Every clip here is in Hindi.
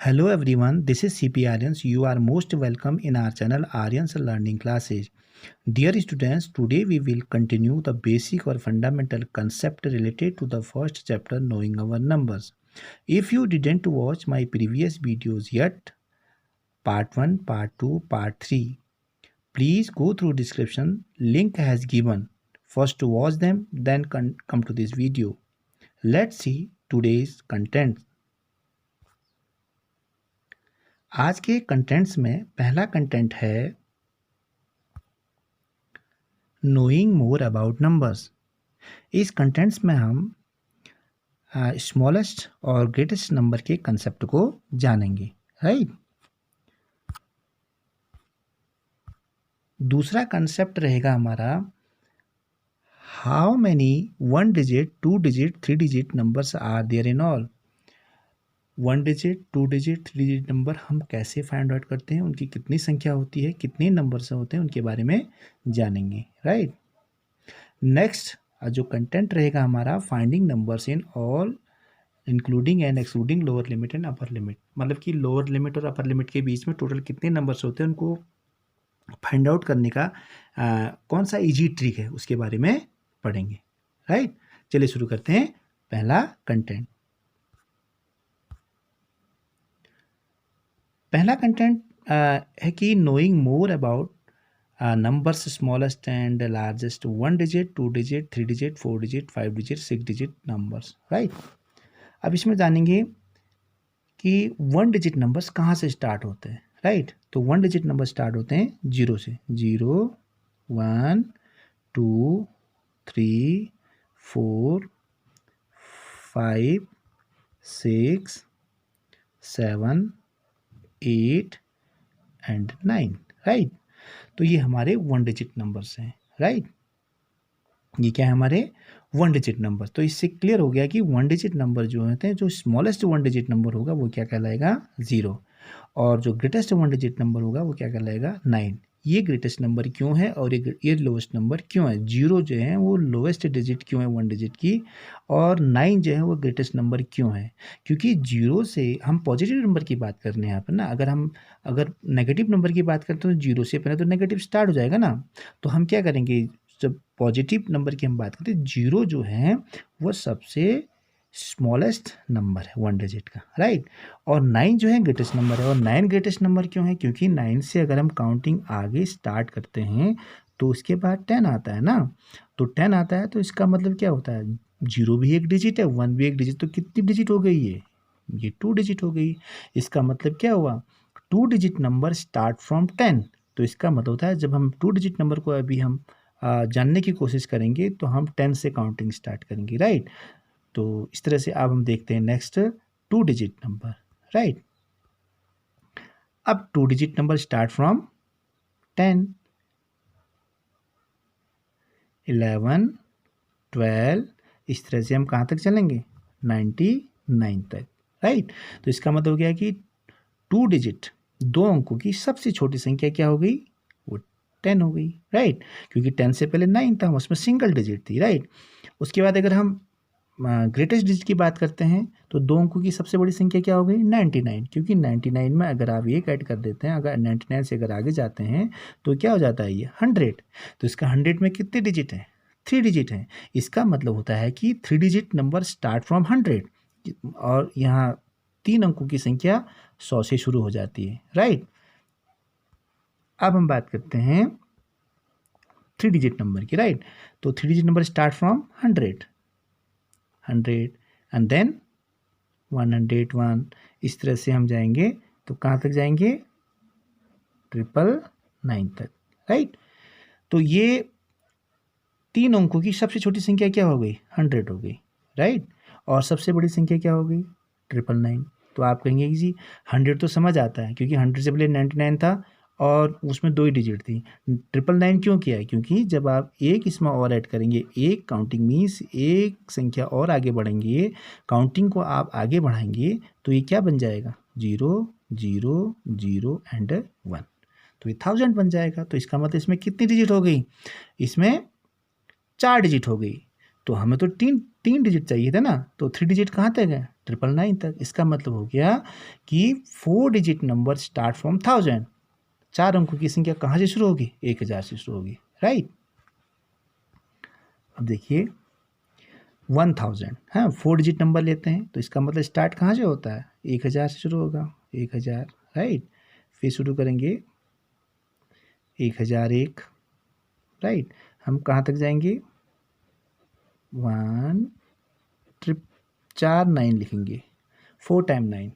Hello everyone, this is CP Aryans. You are most welcome in our channel Aryans Learning Classes. Dear students, today we will continue the basic or fundamental concept related to the first chapter, knowing our numbers. If you didn't watch my previous videos yet, part 1, part 2, part 3, please go through description, link has given. First to watch them, then come to this video. Let's see today's content. आज के कंटेंट्स में पहला कंटेंट है नोइंग मोर अबाउट नंबर्स। इस कंटेंट्स में हम स्मॉलेस्ट और ग्रेटेस्ट नंबर के कंसेप्ट को जानेंगे, राइट। दूसरा कंसेप्ट रहेगा हमारा how many 1 digit 2 digit 3 digit numbers are there in all. 1 digit 2 digit 3 digit number हम कैसे फाइंड आउट करते हैं, उनकी कितनी संख्या होती है, कितने नंबर से होते हैं, उनके बारे में जानेंगे, राइट। नेक्स्ट जो कंटेंट रहेगा हमारा finding numbers in all including and excluding lower limit and upper limit. मतलब कि लोअर लिमिट और अपर लिमिट के बीच में टोटल कितने नंबर्स होते हैं उनको फाइंड आउट करने का कौन सा इजी ट्रिक है उसके बारे में पढ़ेंगे, राइट। चलिए शुरू करते हैं पहला कंटेंट। पहला कंटेंट है कि knowing more about numbers smallest and largest 1 digit 2 digit 3 digit 4 digit 5 digit 6 digit numbers, right. अब इसमें जानेंगे कि 1 डिजिट नंबर्स कहाँ से स्टार्ट होते हैं, राइट। तो 1 डिजिट नंबर स्टार्ट होते हैं 0 से। 0 1 2 3 4 5 6 7 8 एंड 9, राइट। तो ये हमारे 1 डिजिट नंबर्स हैं, राइट। ये क्या है हमारे 1 डिजिट नंबर। तो इससे क्लियर हो गया कि 1 डिजिट नंबर जो होते हैं, जो स्मॉलेस्ट 1 डिजिट नंबर होगा वो क्या कहलाएगा 0, और जो ग्रेटेस्ट 1 डिजिट नंबर होगा वो क्या कहलाएगा 9। ये ग्रेटेस्ट नंबर क्यों है और ये लोवेस्ट नंबर क्यों है। 0 जो है वो लोवेस्ट डिजिट क्यों है 1 डिजिट की, और 9 जो है वो ग्रेटेस्ट नंबर क्यों है। क्योंकि 0 से हम पॉजिटिव नंबर की बात कर रहे हैं यहाँ पर ना। अगर नेगेटिव नंबर की बात करते हैं तो 0 से पहले तो नेगेटिव स्टार्ट हो जाएगा ना। तो हम क्या करेंगे, जब पॉजिटिव नंबर की हम बात करते हैं 0 जो है वो सबसे स्मॉलेस्ट नंबर है 1 डिजिट का, राइट। और 9 जो है ग्रेटेस्ट नंबर है। और 9 ग्रेटेस्ट नंबर क्यों है, क्योंकि 9 से अगर हम काउंटिंग आगे स्टार्ट करते हैं तो उसके बाद 10 आता है ना। तो 10 आता है तो इसका मतलब क्या होता है, 0 भी एक डिजिट है, 1 भी एक डिजिट, तो कितनी डिजिट हो गई ये 2 डिजिट हो गई। इसका मतलब क्या हुआ, 2 डिजिट नंबर स्टार्ट फ्रॉम 10। तो इसका मतलब होता है जब हम 2 डिजिट नंबर को अभी हम जानने की कोशिश करेंगे तो हम 10 से काउंटिंग स्टार्ट करेंगे, राइट। तो इस तरह से अब हम देखते हैं नेक्स्ट 2 डिजिट नंबर, राइट। अब 2 डिजिट नंबर स्टार्ट फ्रॉम 10, 11 12, इस तरह से हम कहाँ तक चलेंगे 99 तक, राइट। तो इसका मतलब हो गया कि 2 डिजिट 2 अंकों की सबसे छोटी संख्या क्या हो गई, वो 10 हो गई, राइट। क्योंकि 10 से पहले 9 था, उसमें सिंगल डिजिट थी, राइट। उसके बाद अगर हम ग्रेटेस्ट डिजिट की बात करते हैं तो 2 अंकों की सबसे बड़ी संख्या क्या हो गई 99। क्योंकि 99 में अगर आप एक ऐड कर देते हैं, अगर 99 से अगर आगे जाते हैं तो क्या हो जाता है ये 100। तो इसका 100 में कितने डिजिट हैं, 3 डिजिट हैं। इसका मतलब होता है कि 3 डिजिट नंबर स्टार्ट फ्रॉम 100, और यहाँ 3 अंकों की संख्या 100 से शुरू हो जाती है, राइट। अब हम बात करते हैं 3 डिजिट नंबर की, राइट। तो 3 digit number start from 100 and then 101, इस तरह से हम जाएंगे तो कहाँ तक जाएंगे 999 तक, राइट। तो ये 3 अंकों की सबसे छोटी संख्या क्या हो गई 100 हो गई, राइट। और सबसे बड़ी संख्या क्या हो गई 999। तो आप कहेंगे कि जी 100 तो समझ आता है, क्योंकि 100 से पहले 99 था और उसमें 2 ही डिजिट थी। 999 क्यों किया है, क्योंकि जब आप एक इसमें और ऐड करेंगे, एक काउंटिंग मीन्स एक संख्या और आगे बढ़ेंगे, काउंटिंग को आप आगे बढ़ाएंगे तो ये क्या बन जाएगा 0 0 0 एंड 1, तो ये 1000 बन जाएगा। तो इसका मतलब इसमें कितनी डिजिट हो गई, इसमें 4 डिजिट हो गई। तो हमें तो तीन तीन डिजिट चाहिए था ना, तो 3 डिजिट कहाँ तक है? 999 तक। इसका मतलब हो गया कि 4 डिजिट नंबर स्टार्ट फ्रॉम 1000। 4 अंकों की संख्या कहाँ से शुरू होगी? 1000 से शुरू होगी, राइट। अब देखिए 1000, हाँ 4 डिजिट नंबर लेते हैं तो इसका मतलब स्टार्ट कहाँ से होता है? 1000 से शुरू होगा, 1000, राइट। फिर शुरू करेंगे 1001, राइट। हम कहाँ तक जाएंगे? 1,499 लिखेंगे, 4 टाइम 9।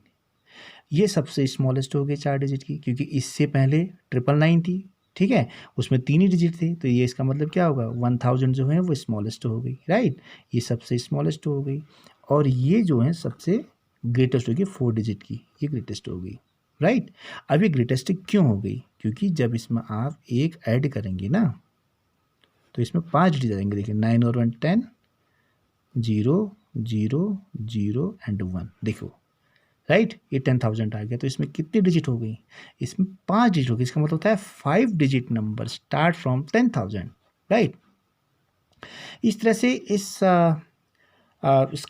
ये सबसे स्मॉलेस्ट हो गई 4 डिजिट की, क्योंकि इससे पहले 999 थी, ठीक है, उसमें 3 ही डिजिट थे, तो ये इसका मतलब क्या होगा? 1000 जो है वो स्मॉलेस्ट हो गई, राइट। ये सबसे स्मॉलेस्ट हो गई, और ये जो है सबसे ग्रेटेस्ट हो गई 4 डिजिट की, ये ग्रेटेस्ट हो गई, राइट। अब ये ग्रेटेस्ट क्यों हो गई? क्योंकि जब इसमें आप एक ऐड करेंगे ना, तो इसमें 5 डिजिट आएंगे। देखिए 9 और 1 10, 0 0 0 एंड 1, देखो, राइट। ये 10,000 आ गया, तो इसमें कितनी डिजिट हो गई? इसमें 5 डिजिट हो गई। इसका मतलब होता है 5 digit number start from 10,000, right. इस तरह से इस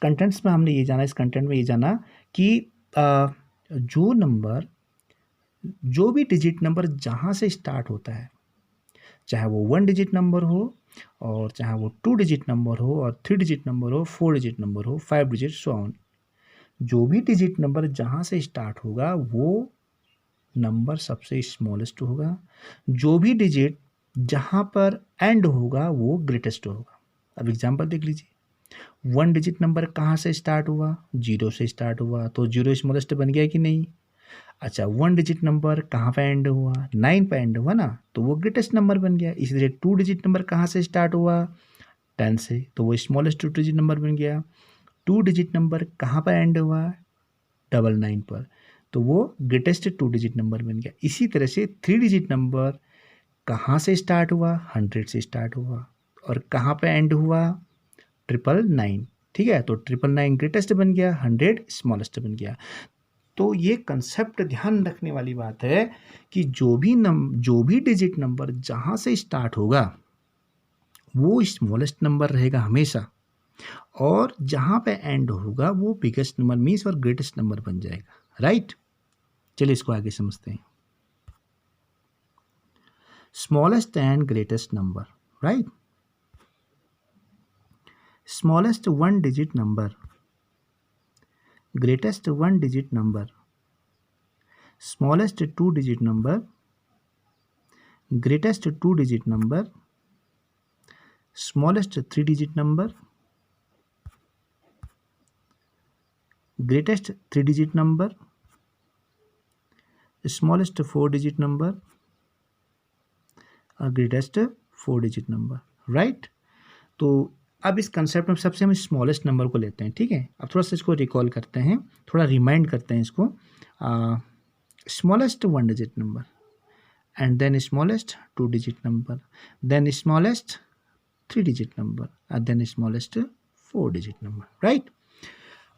कंटेंट्स में हमने ये जाना, इस कंटेंट में ये जाना कि जो भी डिजिट नंबर जहाँ से स्टार्ट होता है, चाहे वो 1 डिजिट नंबर हो, और चाहे वो 2 डिजिट नंबर हो, और 3 डिजिट नंबर हो, 4 डिजिट नंबर हो, 5 डिजिट, सो ऑन, जो भी डिजिट नंबर जहाँ से स्टार्ट होगा वो नंबर सबसे स्मॉलेस्ट होगा। जो भी डिजिट जहाँ पर एंड होगा वो ग्रेटेस्ट होगा। अब एग्जांपल देख लीजिए, 1 डिजिट नंबर कहाँ से स्टार्ट हुआ? 0 से स्टार्ट हुआ, तो 0 स्मॉलेस्ट बन गया कि नहीं? अच्छा, 1 डिजिट नंबर कहाँ पे एंड हुआ? 9 पे एंड हुआ ना, तो वो ग्रेटेस्ट नंबर बन गया। इसी तरह 2 डिजिट नंबर कहाँ से स्टार्ट हुआ? 10 से, तो वो स्मॉलेस्ट 2 डिजिट नंबर बन गया। 2 डिजिट नंबर कहाँ पर एंड हुआ? 99 पर, तो वो ग्रेटेस्ट 2 डिजिट नंबर बन गया। इसी तरह से 3 डिजिट नंबर कहाँ से स्टार्ट हुआ? 100 से स्टार्ट हुआ, और कहाँ पे एंड हुआ? 999, ठीक है, तो 999 ग्रेटेस्ट बन गया, 100 स्मॉलेस्ट बन गया। तो ये कंसेप्ट ध्यान रखने वाली बात है कि जो भी डिजिट नंबर जहाँ से स्टार्ट होगा वो स्मॉलेस्ट नंबर रहेगा हमेशा, और जहाँ पे एंड होगा वो बिगेस्ट नंबर मीन्स और ग्रेटेस्ट नंबर बन जाएगा, राइट। चलिए इसको आगे समझते हैं। Smallest and greatest number, right. Smallest 1 digit number, greatest 1 digit number, smallest 2 digit number, greatest 2 digit number, smallest 3 digit number, greatest 3 digit number, smallest 4 digit number, greatest 4 digit number, right. तो अब इस कंसेप्ट में सबसे हम स्मॉलेस्ट नंबर को लेते हैं, ठीक है। अब थोड़ा सा इसको रिकॉल करते हैं, थोड़ा रिमाइंड करते हैं इसको। Smallest 1 digit number, and then smallest 2 digit number, then smallest 3 digit number, and then smallest 4 digit number, right।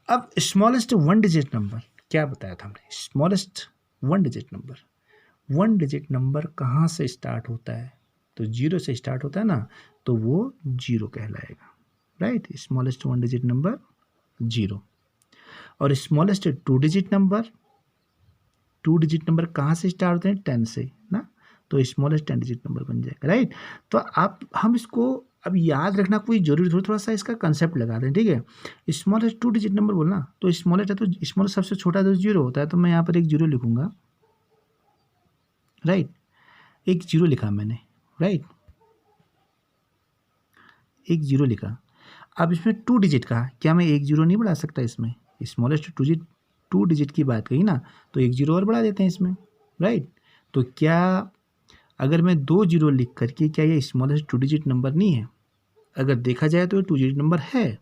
अब smallest 1 digit number क्या बताया था हमने? smallest 1 digit number, 1 digit number कहाँ से स्टार्ट होता है? तो 0 से स्टार्ट होता है ना, तो वो 0 कहलाएगा, राइट। स्मॉलेस्ट 1 डिजिट नंबर 0, और smallest 2 digit number, 2 digit number कहाँ से स्टार्ट होते हैं? 10 से ना, तो स्मॉलेस्ट 10 डिजिट नंबर बन जाएगा, राइट। तो आप हम इसको अब याद रखना कोई जरूरी, थोड़ा सा इसका कंसेप्ट लगा दें, ठीक है। स्मॉलेस्ट 2 डिजिट नंबर बोलना, तो स्मॉलेस्ट है, तो स्मॉलेस्ट सबसे छोटा तो 0 होता है, तो मैं यहाँ पर एक 0 लिखूंगा, राइट। एक 0 लिखा मैंने, राइट, एक 0 लिखा। अब इसमें 2 डिजिट का, क्या मैं एक 0 नहीं बढ़ा सकता इसमें? स्मॉलेस्ट 2 डिजिट की बात कही ना, तो एक 0 और बढ़ा देते हैं इसमें, राइट। तो क्या अगर मैं 2 0 लिख करके, क्या ये स्मॉलेस्ट 2 डिजिट नंबर नहीं है? अगर देखा जाए तो 2 डिजिट नंबर है,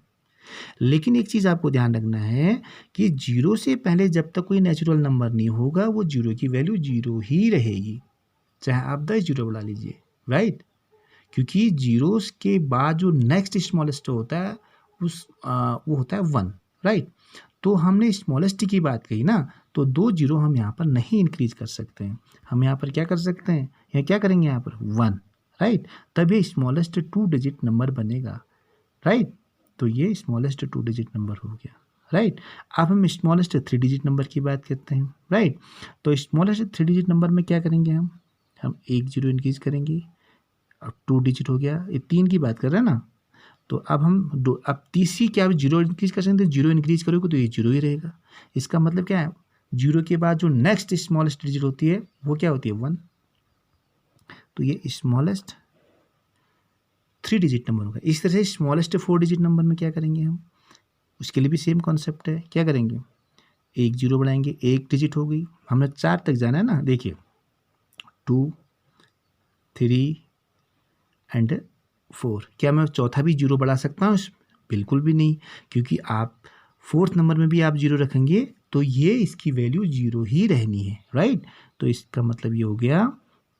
लेकिन एक चीज़ आपको ध्यान रखना है कि 0 से पहले जब तक कोई नेचुरल नंबर नहीं होगा वो 0 की वैल्यू 0 ही रहेगी, चाहे आप 10 0 बढ़ा लीजिए, राइट। क्योंकि जीरोस के बाद जो नेक्स्ट स्मॉलेस्ट होता है वो होता है 1, राइट। तो हमने स्मॉलेस्ट की बात कही ना, तो 2 0 हम यहाँ पर नहीं इंक्रीज कर सकते हैं। हम यहाँ पर क्या कर सकते हैं? यहाँ क्या करेंगे? यहाँ पर 1, राइट। तब ये स्मॉलेस्ट 2 डिजिट नंबर बनेगा, राइट। तो ये स्मॉलेस्ट 2 डिजिट नंबर हो गया, राइट। अब हम स्मॉलेस्ट 3 डिजिट नंबर की बात करते हैं, राइट। तो स्मॉलेस्ट 3 डिजिट नंबर में क्या करेंगे हम 1 जीरो इंक्रीज करेंगे, अब 2 डिजिट हो गया, ये 3 की बात कर रहे हैं ना। तो अब अब तीसरी क्या जीरो इंक्रीज कर सकते हैं, जीरो इंक्रीज करोगे तो ये जीरो ही रहेगा। इसका मतलब क्या है, जीरो के बाद जो नेक्स्ट स्मॉलेस्ट डिजिट होती है वो क्या होती है, 1। तो ये स्मॉलेस्ट 3 डिजिट नंबर होगा। इस तरह से स्मॉलेस्ट 4 डिजिट नंबर में क्या करेंगे हम, उसके लिए भी सेम कॉन्सेप्ट है। क्या करेंगे, एक जीरो बढ़ाएंगे, एक डिजिट हो गई, हमने 4 तक जाना है ना। देखिए 2 3 एंड 4, क्या मैं चौथा भी जीरो बढ़ा सकता हूँ? बिल्कुल भी नहीं, क्योंकि आप फोर्थ नंबर में भी आप जीरो रखेंगे तो ये इसकी वैल्यू जीरो ही रहनी है, राइट। तो इसका मतलब ये हो गया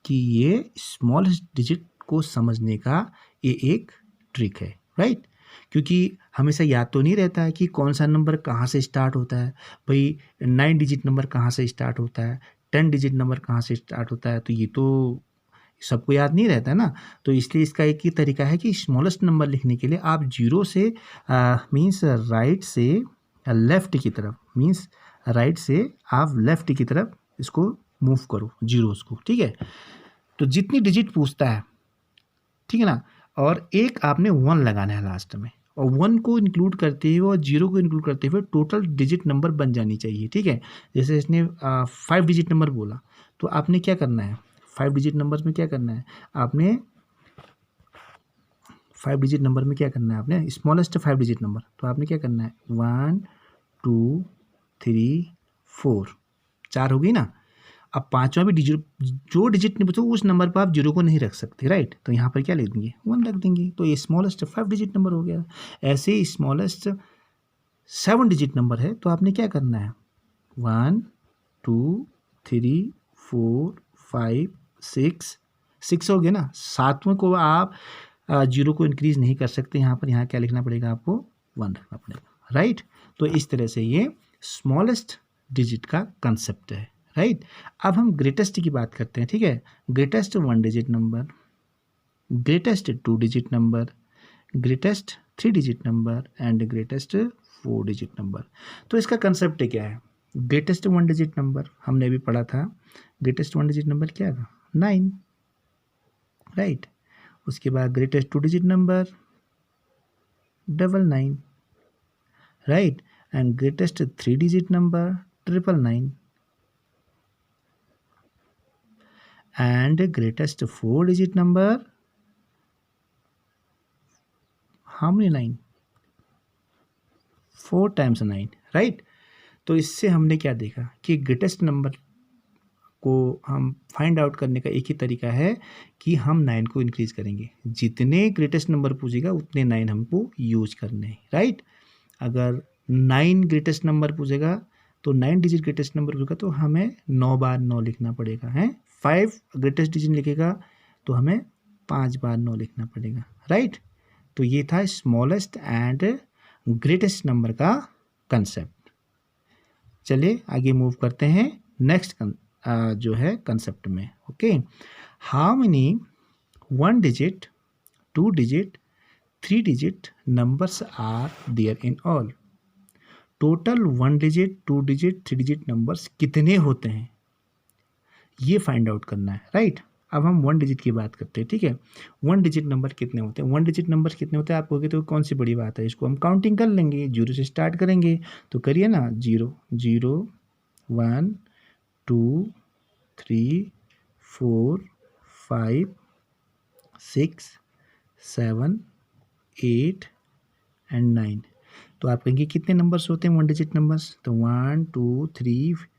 कि ये स्मॉल डिजिट को समझने का ये एक ट्रिक है, राइट। क्योंकि हमेशा याद तो नहीं रहता है कि कौन सा नंबर कहाँ से स्टार्ट होता है। भाई 9 डिजिट नंबर कहाँ से स्टार्ट होता है, 10 डिजिट नंबर कहाँ से स्टार्ट होता है, तो ये तो सबको याद नहीं रहता है ना। तो इसलिए इसका एक ही तरीका है कि स्मॉलेस्ट नंबर लिखने के लिए आप जीरो से मीन्स राइट से लेफ़्ट की तरफ, मीन्स राइट से आप लेफ़्ट की तरफ इसको मूव करो जीरोस को, ठीक है। तो जितनी डिजिट पूछता है, ठीक है ना, और एक आपने 1 लगाना है लास्ट में, और 1 को इंक्लूड करते हुए और जीरो को इंक्लूड करते हुए टोटल डिजिट नंबर बन जानी चाहिए, ठीक है। जैसे इसने 5 डिजिट नंबर बोला, तो आपने क्या करना है, 5 डिजिट नंबर में क्या करना है आपने, 5 डिजिट नंबर में क्या करना है आपने, स्मॉलेस्ट 5 डिजिट नंबर, तो आपने क्या करना है 1 2 3 4, 4 हो गई ना। अब पांचवा भी डिजिट, जो डिजिट नहीं पूछो उस नंबर पर आप जीरो को नहीं रख सकते, राइट। तो यहाँ पर क्या लिख देंगे, 1 रख देंगे, तो ये स्मॉलेस्ट 5 डिजिट नंबर हो गया। ऐसे ही स्मॉलेस्ट 7 डिजिट नंबर है, तो आपने क्या करना है 1 2 3 4 5 6, 6 हो गया ना। सातवें को आप जीरो को इंक्रीज नहीं कर सकते यहाँ पर, यहाँ क्या लिखना पड़ेगा आपको, 1 रखना पड़ेगा, राइट। तो इस तरह से ये स्मॉलेस्ट डिजिट का कंसेप्ट है, राइट। अब हम ग्रेटेस्ट की बात करते हैं, ठीक है। Greatest 1 digit number, greatest 2 digit number, greatest 3 digit number and greatest 4 digit number. तो इसका कंसेप्ट क्या है, ग्रेटेस्ट 1 डिजिट नंबर हमने अभी पढ़ा था, ग्रेटेस्ट 1 डिजिट नंबर क्या था, 9, राइट। उसके बाद greatest 2 digit number 999, right. And greatest 3 digit number 999, and greatest 4 digit number, how many 9, 4 times 9, right। तो इससे हमने क्या देखा कि ग्रेटेस्ट नंबर को हम फाइंड आउट करने का एक ही तरीका है कि हम 9 को इंक्रीज करेंगे, जितने ग्रेटेस्ट नंबर पूछेगा उतने 9 हमको यूज करने हैं, राइट। अगर 9 ग्रेटेस्ट नंबर पूछेगा तो 9 डिजिट ग्रेटेस्ट नंबर पूछेगा तो हमें 9 बार 9 लिखना पड़ेगा, है। 5 ग्रेटेस्ट डिजिट लिखेगा तो हमें 5 बार 9 लिखना पड़ेगा, राइट। तो ये था स्मॉलेस्ट एंड ग्रेटेस्ट नंबर का कंसेप्ट। चलिए आगे मूव करते हैं नेक्स्ट जो है कंसेप्ट में, okay. How many 1 digit 2 digit 3 digit numbers are there in all. Total 1 digit 2 digit 3 digit numbers कितने होते हैं ये फाइंड आउट करना है, राइट। अब हम 1 डिजिट की बात करते हैं, ठीक है। 1 डिजिट नंबर कितने होते हैं, 1 डिजिट नंबर कितने होते हैं आप कहोगे तो कौन सी बड़ी बात है, इसको हम काउंटिंग कर लेंगे, जीरो से स्टार्ट करेंगे, तो करिए ना, 0 0 1 2 3 4 5 6 7 8 एंड 9। तो आप कहेंगे कितने नंबर्स होते हैं 1 डिजिट नंबर्स, तो 1 2 3,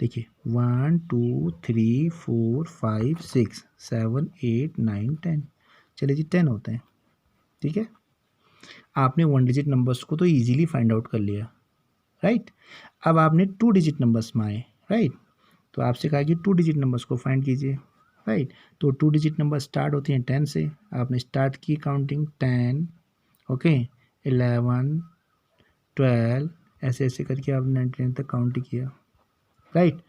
देखिए 1 2 3 4 5 6 7 8 9 10, चलिए जी 10 होते हैं, ठीक है। आपने 1 डिजिट नंबर्स को तो इजीली फाइंड आउट कर लिया, राइट। अब आपने 2 डिजिट नंबर्स में आए, राइट। तो आपसे कहा कि 2 डिजिट नंबर्स को फाइंड कीजिए, राइट। तो 2 डिजिट नंबर स्टार्ट होती हैं 10 से, आपने स्टार्ट की काउंटिंग 10, ओके, 11 12, ऐसे ऐसे करके आपने 99 तक काउंट किया, राइट।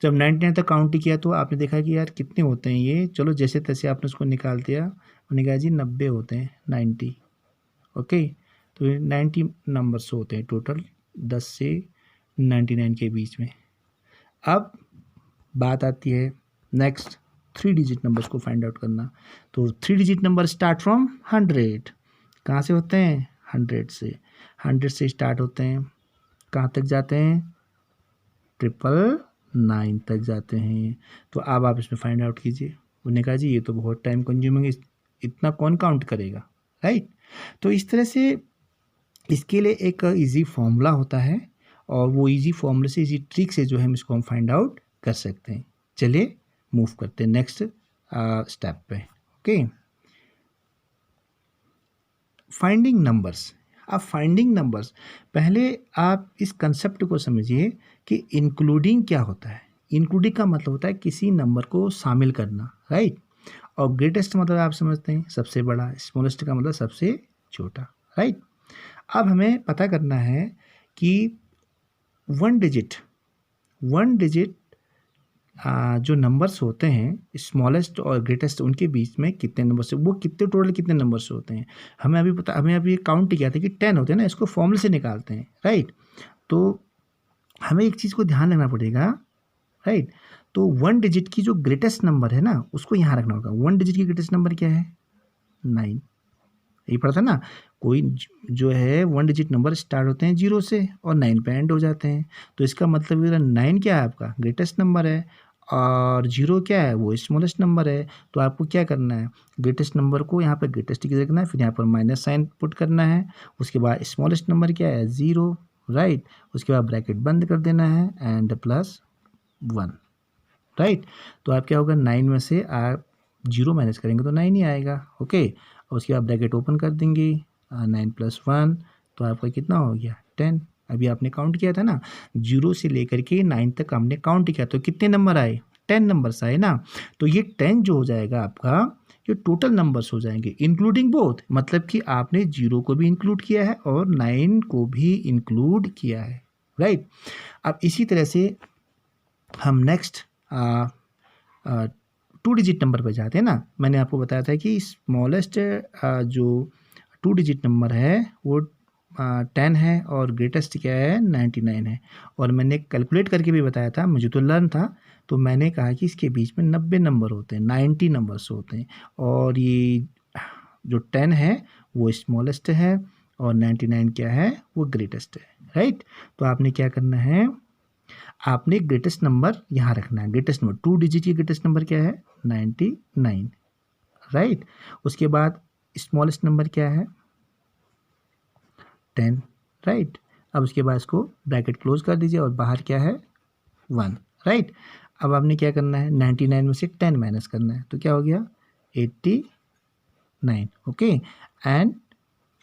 जब 99 तक काउंट किया तो आपने देखा कि यार कितने होते हैं ये, चलो जैसे तैसे आपने उसको निकाल दिया, उन्होंने कहा जी 90 होते हैं, 90, ओके। तो 90 नंबर्स होते हैं टोटल 10 से 99 के बीच में। अब बात आती है नेक्स्ट 3 डिजिट नंबर्स को फाइंड आउट करना। तो 3 डिजिट नंबर स्टार्ट फ्रॉम 100। कहाँ से होते हैं? 100 से। 100 से स्टार्ट होते हैं, कहाँ तक जाते हैं? 999 तक जाते हैं। तो अब आप इसमें फाइंड आउट कीजिए। उन्होंने कहा जी ये तो बहुत टाइम कंज्यूमिंग है, इतना कौन काउंट करेगा, राइट। तो इस तरह से इसके लिए एक इजी फॉर्मूला होता है, और वो इजी फॉर्मूले से, इजी ट्रिक से जो है इसको हम फाइंड आउट कर सकते हैं। चलिए मूव करते हैं नेक्स्ट स्टेप पे। Okay, finding numbers. अब फाइंडिंग नंबर्स, पहले आप इस कंसेप्ट को समझिए कि इंक्लूडिंग क्या होता है। इंक्लूडिंग का मतलब होता है किसी नंबर को शामिल करना, राइट। और ग्रेटेस्ट मतलब आप समझते हैं सबसे बड़ा, स्मॉलेस्ट का मतलब सबसे छोटा, राइट। अब हमें पता करना है कि वन डिजिट जो नंबर्स होते हैं स्मॉलेस्ट और ग्रेटेस्ट, उनके बीच में कितने नंबर्स, वो कितने टोटल कितने नंबर्स होते हैं हमें अभी काउंट किया था कि 10 होते हैं ना, इसको फॉर्मूले से निकालते हैं, राइट। तो हमें एक चीज़ को ध्यान रखना पड़ेगा, राइट। तो 1 डिजिट की जो ग्रेटेस्ट नंबर है ना, उसको यहाँ रखना होगा। 1 डिजिट की ग्रेटेस्ट नंबर क्या है? 9। यही पढ़ा था ना, कोई जो है 1 डिजिट नंबर स्टार्ट होते हैं 0 से और 9 पे एंड हो जाते हैं। तो इसका मतलब 9 क्या है? आपका ग्रेटेस्ट नंबर है, और 0 क्या है? वो स्मॉलेस्ट नंबर है। तो आपको क्या करना है? ग्रेटेस्ट नंबर को यहाँ पर ग्रेटेस्ट की रखना है, फिर यहाँ पर माइनस साइन पुट करना है। उसके बाद स्मॉलेस्ट नंबर क्या है? 0, राइट। उसके बाद ब्रैकेट बंद कर देना है एंड +1, राइट। तो आप क्या होगा, 9 में से आप 0 माइनस करेंगे तो 9 ही आएगा, ओके। और उसके बाद ब्रैकेट ओपन कर देंगे, 9 + 1, तो आपका कितना हो गया? 10। अभी आपने काउंट किया था ना, 0 से लेकर के 9 तक हमने काउंट किया, तो कितने नंबर आए? 10 नंबर्स आए ना। तो ये 10 जो हो जाएगा आपका, ये टोटल नंबर्स हो जाएंगे इंक्लूडिंग बोथ, मतलब कि आपने 0 को भी इंक्लूड किया है और 9 को भी इंक्लूड किया है, राइट। अब इसी तरह से हम नेक्स्ट 2 डिजिट नंबर पे जाते हैं ना। मैंने आपको बताया था कि स्मॉलेस्ट जो 2 डिजिट नंबर है वो 10 है, और ग्रेटेस्ट क्या है? 99 है। और मैंने कैलकुलेट करके भी बताया था, मुझे तो लर्न था, तो मैंने कहा कि इसके बीच में 90 नंबर होते हैं, 90 नंबर्स होते हैं। और ये जो 10 है वो स्मॉलेस्ट है, और 99 क्या है? वो ग्रेटेस्ट है, राइट। तो आपने क्या करना है, आपने ग्रेटेस्ट नंबर यहाँ रखना है। ग्रेटेस्ट नंबर 2 डिजिट की ग्रेटेस्ट नंबर क्या है? 99, राइट। उसके बाद स्मॉलेस्ट नंबर क्या है? 10, राइट। अब उसके बाद इसको ब्रैकेट क्लोज कर दीजिए, और बाहर क्या है? 1, राइट। अब आपने क्या करना है? 99 में से 10 माइनस करना है, तो क्या हो गया? 89, ओके, एंड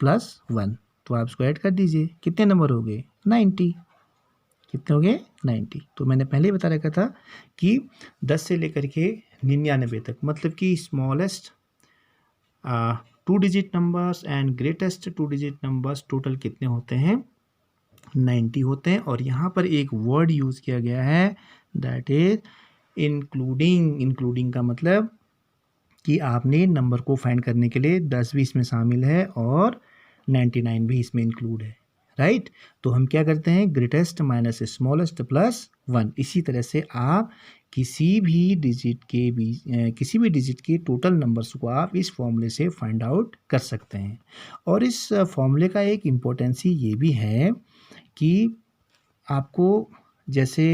+1। तो आप इसको ऐड कर दीजिए, कितने नंबर हो गए? 90। कितने हो गए? 90। तो मैंने पहले ही बता रखा था कि 10 से लेकर के 99 तक, मतलब कि smallest 2 digit numbers and greatest 2 digit numbers total कितने होते हैं? 90 होते हैं। और यहाँ पर एक वर्ड यूज़ किया गया है, दैट इज इंक्लूडिंग। इंक्लूडिंग का मतलब कि आपने नंबर को फाइंड करने के लिए 10 भी इसमें शामिल है और 99 भी इसमें इंक्लूड है, राइट। तो हम क्या करते हैं? Greatest minus smallest +1। इसी तरह से आप किसी भी डिजिट के बीच किसी भी डिजिट के टोटल नंबर्स को आप इस फॉर्मूले से फाइंड आउट कर सकते हैं। और इस फॉर्मूले का एक इम्पोर्टेंसी ये भी है कि आपको जैसे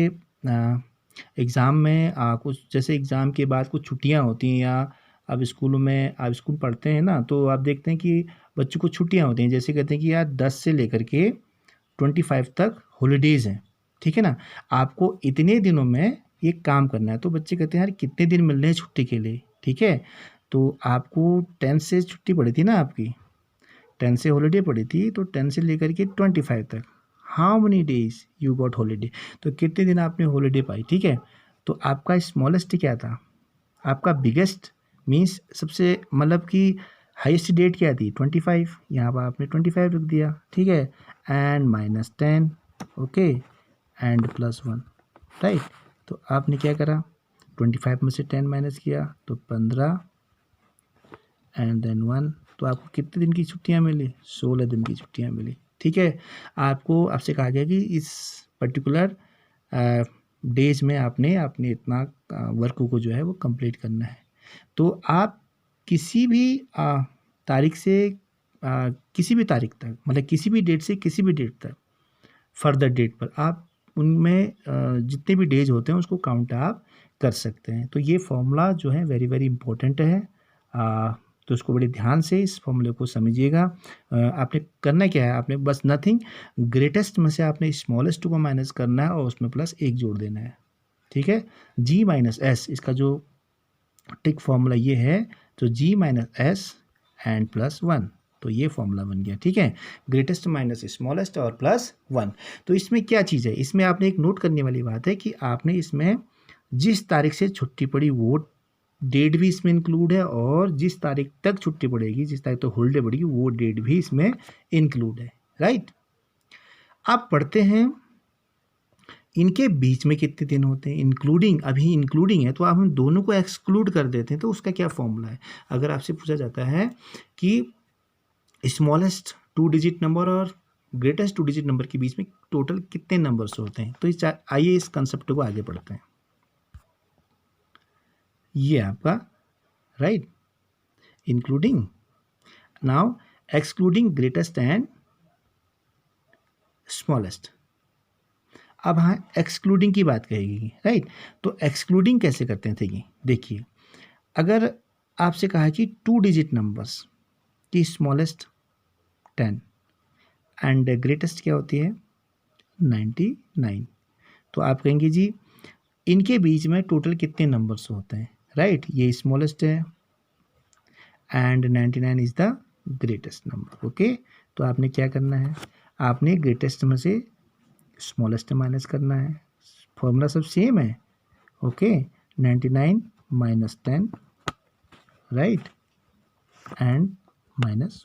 एग्ज़ाम में कुछ, जैसे एग्ज़ाम के बाद कुछ छुट्टियां होती हैं, या अब स्कूलों में आप स्कूल पढ़ते हैं ना, तो आप देखते हैं कि बच्चों को छुट्टियां होती हैं। जैसे कहते हैं कि यार 10 से लेकर के 25 तक हॉलीडेज़ हैं, ठीक है ना। आपको इतने दिनों में ये काम करना है। तो बच्चे कहते हैं यार कितने दिन मिल रहे हैं छुट्टी के लिए, ठीक है। तो आपको 10 से छुट्टी पड़ी थी ना, आपकी 10 से हॉलीडे पड़ी थी, तो 10 से लेकर के 25 तक, how many days you got holiday, तो कितने दिन आपने हॉलीडे पाई, ठीक है। तो आपका स्मॉलेस्ट क्या था? आपका बिगेस्ट मीन्स सबसे, मतलब कि हाईएस्ट डेट क्या थी? 25। यहाँ पर आपने 25 रख दिया, ठीक है, एंड -10, ओके, एंड +1, राइट। तो आपने क्या करा? 25 में से 10 माइनस किया तो 15, एंड देन 1। तो आपको कितने दिन की छुट्टियां मिली? 16 दिन की छुट्टियां मिली। ठीक है, आपसे कहा गया कि इस पर्टिकुलर डेज में आपने अपने इतना वर्क को जो है वो कंप्लीट करना है। तो आप किसी भी तारीख से किसी भी तारीख तक, मतलब किसी भी डेट से किसी भी डेट तक, फर्दर डेट पर आप उनमें जितने भी डेज होते हैं उसको काउंट आप कर सकते हैं। तो ये फॉर्मूला जो है वेरी वेरी इंपॉर्टेंट है। तो इसको बड़े ध्यान से इस फॉर्मूले को समझिएगा। आपने करना क्या है, आपने बस नथिंग, ग्रेटेस्ट में से आपने स्मॉलेस्ट को माइनस करना है और उसमें प्लस 1 जोड़ देना है। ठीक है, जी माइनस एस, इसका जो टिक फॉर्मूला ये है, तो जी माइनस एस एंड प्लस 1, तो ये फॉर्मूला बन गया। ठीक है, ग्रेटेस्ट माइनस स्मॉलेस्ट और प्लस 1। तो इसमें क्या चीज़ है, इसमें आपने एक नोट करने वाली बात है कि आपने इसमें जिस तारीख से छुट्टी पड़ी वो डेट भी इसमें इंक्लूड है, और जिस तारीख तक छुट्टी पड़ेगी, जिस तारीख तक हॉलीडे पड़ेगी, वो डेट भी इसमें इंक्लूड है। राइट, आप पढ़ते हैं इनके बीच में कितने दिन होते हैं, इंक्लूडिंग, अभी इंक्लूडिंग है तो आप हम दोनों को एक्सक्लूड कर देते हैं, तो उसका क्या फॉर्मूला है। अगर आपसे पूछा जाता है कि स्मॉलेस्ट 2 डिजिट नंबर और ग्रेटेस्ट 2 डिजिट नंबर के बीच में टोटल कितने नंबर्स होते हैं, तो आइए इस कंसेप्ट को आगे बढ़ते हैं। ये आपका right, including, now excluding greatest and smallest. अब हाँ, एक्सक्लूडिंग की बात कहेगी। राइट, तो एक्सक्लूडिंग कैसे करते हैं, देखिए, अगर आपसे कहा कि 2 डिजिट नंबर्स की स्मॉलेस्ट 10 एंड ग्रेटेस्ट क्या होती है 99, तो आप कहेंगे जी इनके बीच में टोटल कितने नंबर्स होते हैं। राइट, ये स्मॉलेस्ट है and 99 is the greatest number. Okay, तो आपने क्या करना है, आपने ग्रेटेस्ट में से स्मॉलेस्ट माइनस करना है। फॉर्मूला सब सेम है। Okay, 99 minus 10, right, and minus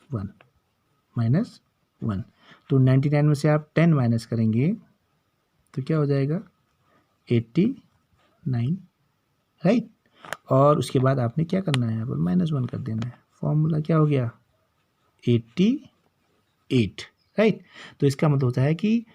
1। तो 99 में से आप 10 माइनस करेंगे तो क्या हो जाएगा 89। राइट, और उसके बाद आपने क्या करना है, यहाँ पर -1 कर देना है। फॉर्मूला क्या हो गया 88। राइट, तो इसका मतलब होता है कि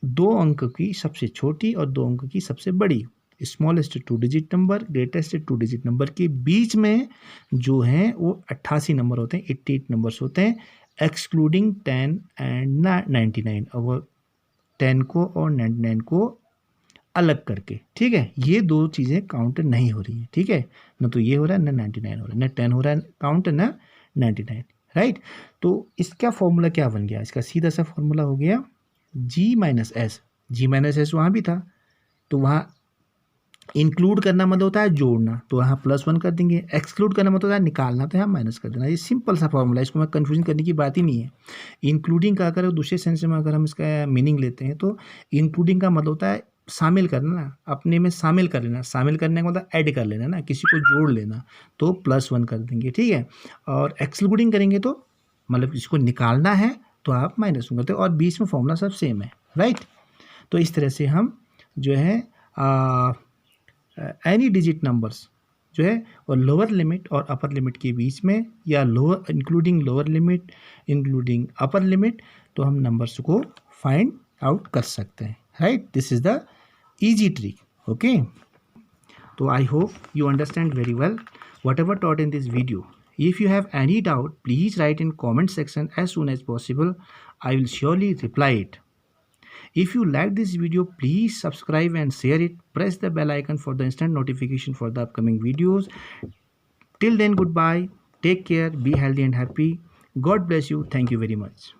2 अंक की सबसे छोटी और 2 अंक की सबसे बड़ी, smallest 2 digit number, greatest 2 digit number के बीच में जो हैं वो 88 नंबर होते हैं, 88 नंबर्स होते हैं, एक्सक्लूडिंग 10 एंड 99, और 10 को और 99 को अलग करके। ठीक है, ये दो चीज़ें काउंट नहीं हो रही हैं। ठीक है, ना तो ये हो रहा है, ना 99 हो रहा है, ना 10 हो रहा है काउंट, ना 99। राइट, तो इसका फॉर्मूला क्या बन गया, इसका सीधा सा फॉर्मूला हो गया जी माइनस एस। जी माइनस एस वहाँ भी था, तो वहाँ इंक्लूड करना मतलब होता है जोड़ना, तो यहाँ +1 कर देंगे। एक्सक्लूड करना मतलब होता है निकालना, तो यहाँ माइनस कर देना। ये सिंपल सा फॉर्मूला है, इसको मैं कन्फ्यूजन करने की बात ही नहीं है। इंक्लूडिंग का अगर दूसरे सेंस में अगर हम इसका मीनिंग लेते हैं तो इंक्लूडिंग का मतलब होता है शामिल करना, अपने में शामिल कर लेना। शामिल करने का मतलब ऐड कर लेना ना, किसी को जोड़ लेना, तो +1 कर देंगे। ठीक है, और एक्सक्लूडिंग करेंगे तो मतलब इसको निकालना है तो आप -1 करते हो, और बीच में फॉर्मूला सब सेम है। राइट, तो इस तरह से हम जो है एनी डिजिट नंबर्स जो है और लोअर लिमिट और अपर लिमिट के बीच में, या lower including lower limit including upper limit, तो हम नंबर्स को फाइंड आउट कर सकते हैं। Right, this is the easy trick. Okay, so I hope you understand very well whatever taught in this video. If you have any doubt, please write in comment section as soon as possible. I will surely reply it. If you like this video, please subscribe and share it. Press the bell icon for the instant notification for the upcoming videos. Till then, goodbye, take care, be healthy and happy. God bless you. Thank you very much.